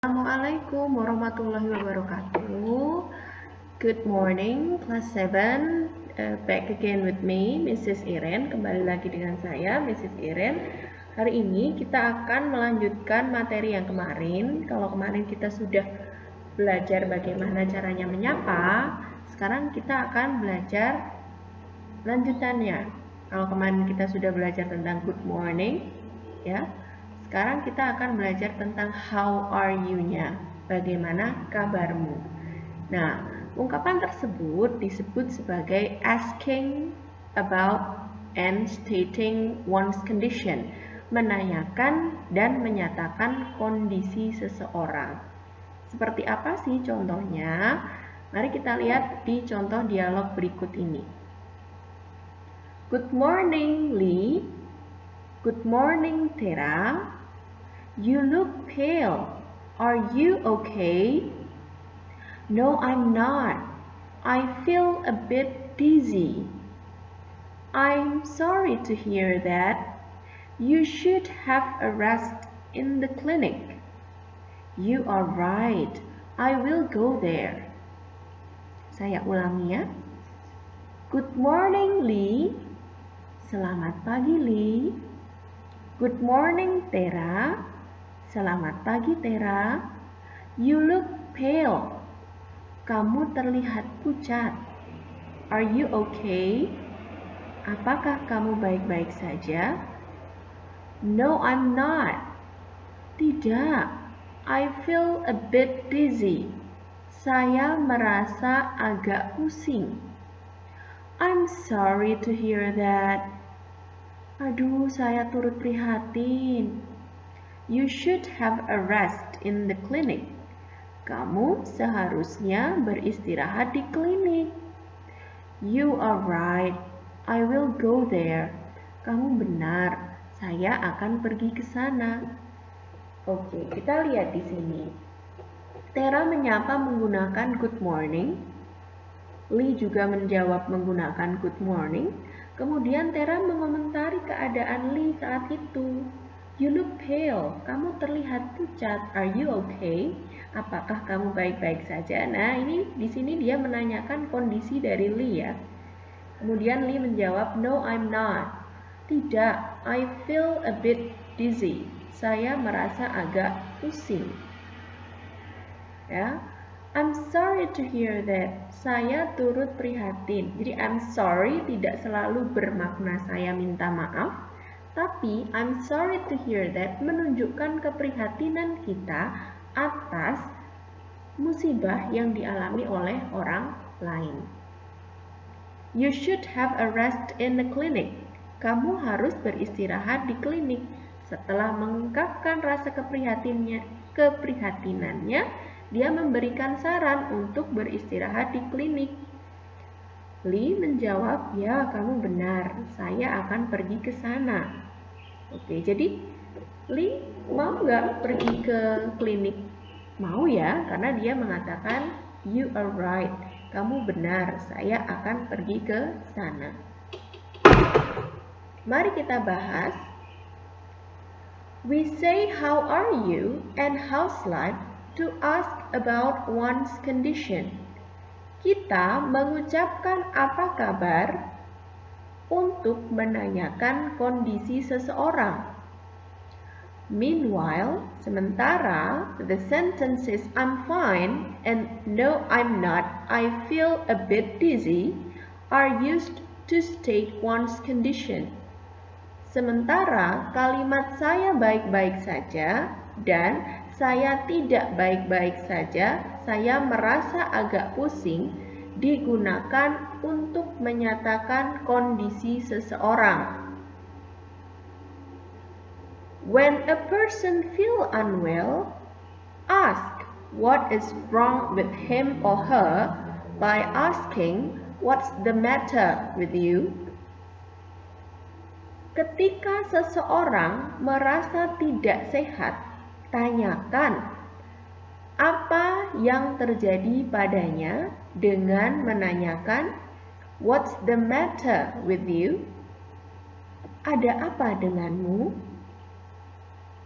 Assalamualaikum warahmatullahi wabarakatuh. Good morning, class 7. Back again with me, Mrs. Iren. Kembali lagi dengan saya, Mrs. Iren. Hari ini kita akan melanjutkan materi yang kemarin. Kalau kemarin kita sudah belajar bagaimana caranya menyapa, sekarang kita akan belajar lanjutannya. Kalau kemarin kita sudah belajar tentang good morning, ya. Sekarang kita akan belajar tentang how are you-nya, bagaimana kabarmu. Nah, ungkapan tersebut disebut sebagai asking about and stating one's condition, menanyakan dan menyatakan kondisi seseorang. Seperti apa sih contohnya? Mari kita lihat di contoh dialog berikut ini. Good morning, Lee. Good morning, Tera. You look pale. Are you okay? No, I'm not. I feel a bit dizzy. I'm sorry to hear that. You should have a rest in the clinic. You are right. I will go there. Saya ulangi ya. Good morning, Lee. Selamat pagi, Lee. Good morning, Tera. Selamat pagi, Tera. You look pale. Kamu terlihat pucat. Are you okay? Apakah kamu baik-baik saja? No, I'm not. Tidak. I feel a bit dizzy. Saya merasa agak pusing. I'm sorry to hear that. Aduh, saya turut prihatin. You should have a rest in the clinic. Kamu seharusnya beristirahat di klinik. You are right. I will go there. Kamu benar. Saya akan pergi ke sana. Oke, kita lihat di sini. Tera menyapa menggunakan good morning. Lee juga menjawab menggunakan good morning. Kemudian Tera mengomentari keadaan Lee saat itu. You look pale. Kamu terlihat pucat. Are you okay? Apakah kamu baik-baik saja? Nah, ini di sini dia menanyakan kondisi dari Lee ya. Kemudian Lee menjawab, no, I'm not. Tidak, I feel a bit dizzy. Saya merasa agak pusing. Ya. I'm sorry to hear that. Saya turut prihatin. Jadi I'm sorry tidak selalu bermakna saya minta maaf. Tapi I'm sorry to hear that menunjukkan keprihatinan kita atas musibah yang dialami oleh orang lain. You should have a rest in the clinic. Kamu harus beristirahat di klinik. Setelah mengungkapkan rasa keprihatinannya, dia memberikan saran untuk beristirahat di klinik. Lee menjawab, ya kamu benar, saya akan pergi ke sana. Oke, jadi Lee mau nggak pergi ke klinik? Mau ya, karena dia mengatakan, you are right, kamu benar, saya akan pergi ke sana. Mari kita bahas. We say how are you and how's life to ask about one's condition. Kita mengucapkan apa kabar untuk menanyakan kondisi seseorang. Meanwhile, sementara, the sentences I'm fine and no I'm not, I feel a bit dizzy are used to state one's condition. Sementara kalimat saya baik-baik saja dan saya tidak baik-baik saja, saya merasa agak pusing, digunakan untuk menyatakan kondisi seseorang. When a person feel unwell, ask what is wrong with him or her by asking what's the matter with you. Ketika seseorang merasa tidak sehat, tanyakan apa yang terjadi padanya dengan menanyakan what's the matter with you? Ada apa denganmu?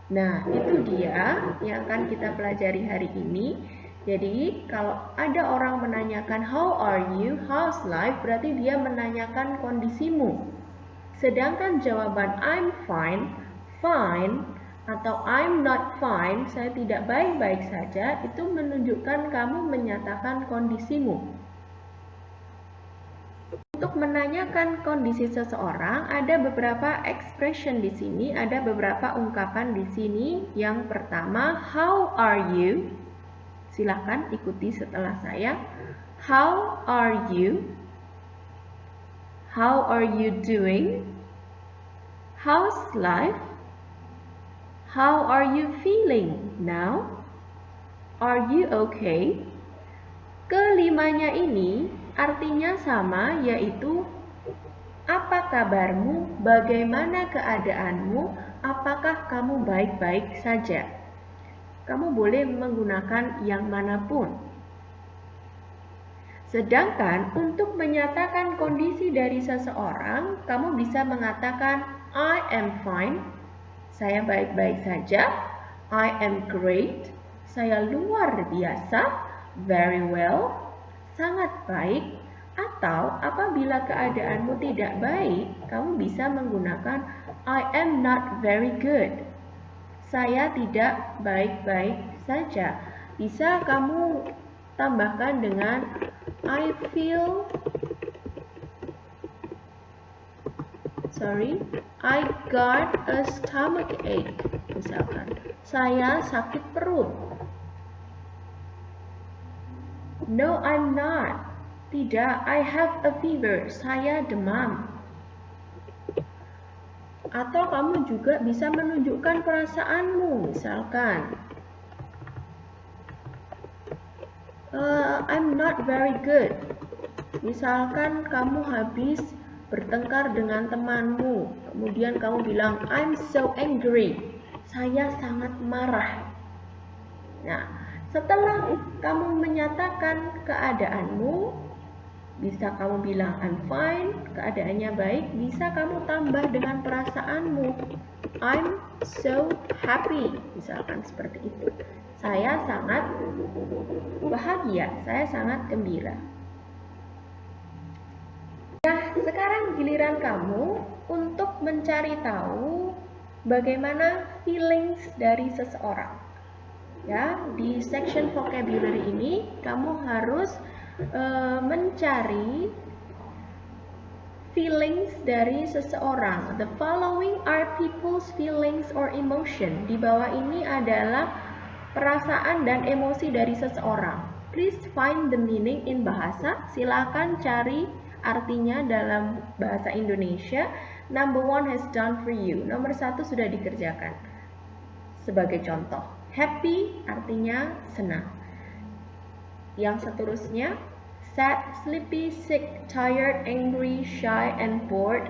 Nah, itu dia yang akan kita pelajari hari ini. Jadi, kalau ada orang menanyakan how are you, how's life, berarti dia menanyakan kondisimu. Sedangkan jawaban I'm fine, fine, atau I'm not fine, saya tidak baik-baik saja, itu menunjukkan kamu menyatakan kondisimu. Untuk menanyakan kondisi seseorang, ada beberapa expression di sini, ada beberapa ungkapan di sini. Yang pertama, how are you? Silakan ikuti setelah saya. How are you? How are you doing? How's life? How are you feeling now? Are you okay? Kelimanya ini artinya sama, yaitu apa kabarmu, bagaimana keadaanmu, apakah kamu baik-baik saja. Kamu boleh menggunakan yang manapun. Sedangkan untuk menyatakan kondisi dari seseorang, kamu bisa mengatakan I am fine, saya baik-baik saja. I am great, saya luar biasa. Very well, sangat baik. Atau apabila keadaanmu tidak baik, kamu bisa menggunakan I am not very good, saya tidak baik-baik saja. Bisa kamu tambahkan dengan I got a stomach ache. Misalkan, saya sakit perut. No, I'm not. Tidak, I have a fever. Saya demam. Atau kamu juga bisa menunjukkan perasaanmu. Misalkan, I'm not very good. Misalkan kamu habis bertengkar dengan temanmu, kemudian kamu bilang, I'm so angry. Saya sangat marah. Nah, setelah kamu menyatakan keadaanmu, bisa kamu bilang I'm fine, keadaannya baik. Bisa kamu tambah dengan perasaanmu, I'm so happy, misalkan seperti itu. Saya sangat bahagia, saya sangat gembira. Nah, sekarang giliran kamu untuk mencari tahu bagaimana feelings dari seseorang. Ya, di section vocabulary ini kamu harus mencari feelings dari seseorang. The following are people's feelings or emotion. Di bawah ini adalah perasaan dan emosi dari seseorang. Please find the meaning in bahasa. Silakan cari artinya dalam bahasa Indonesia. Number 1 has done for you. Nomor 1 sudah dikerjakan. Sebagai contoh, happy artinya senang. Yang seterusnya, sad, sleepy, sick, tired, angry, shy, and bored.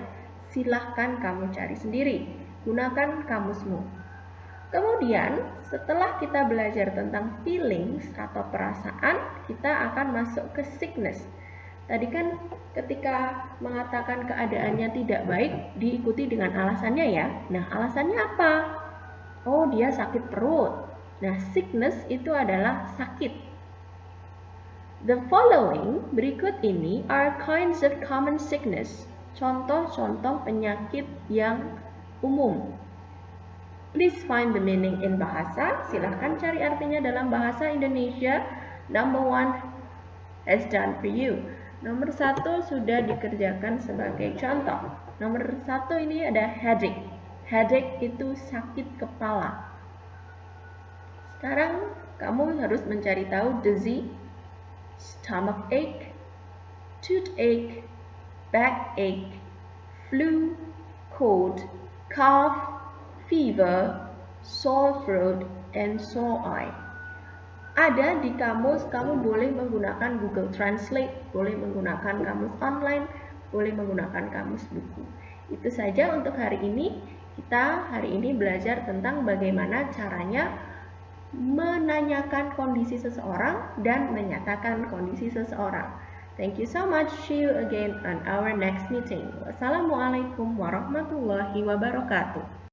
Silahkan kamu cari sendiri. Gunakan kamusmu. Kemudian, setelah kita belajar tentang feelings atau perasaan, kita akan masuk ke sickness. Tadi kan ketika mengatakan keadaannya tidak baik, diikuti dengan alasannya ya. Nah, alasannya apa? Oh, dia sakit perut. Nah, sickness itu adalah sakit. The following, berikut ini, are kinds of common sickness. Contoh-contoh penyakit yang umum. Please find the meaning in bahasa. Silahkan cari artinya dalam bahasa Indonesia. Number 1 has done for you. Nomor 1 sudah dikerjakan sebagai contoh. Nomor 1 ini ada headache. Headache itu sakit kepala. Sekarang kamu harus mencari tahu dizzy, stomach ache, toothache, backache, flu, cold, cough, fever, sore throat, and sore eye. Ada di kamus, kamu boleh menggunakan Google Translate, boleh menggunakan kamus online, boleh menggunakan kamus buku. Itu saja untuk hari ini. Kita hari ini belajar tentang bagaimana caranya menanyakan kondisi seseorang dan menyatakan kondisi seseorang. Thank you so much. See you again on our next meeting. Wassalamualaikum warahmatullahi wabarakatuh.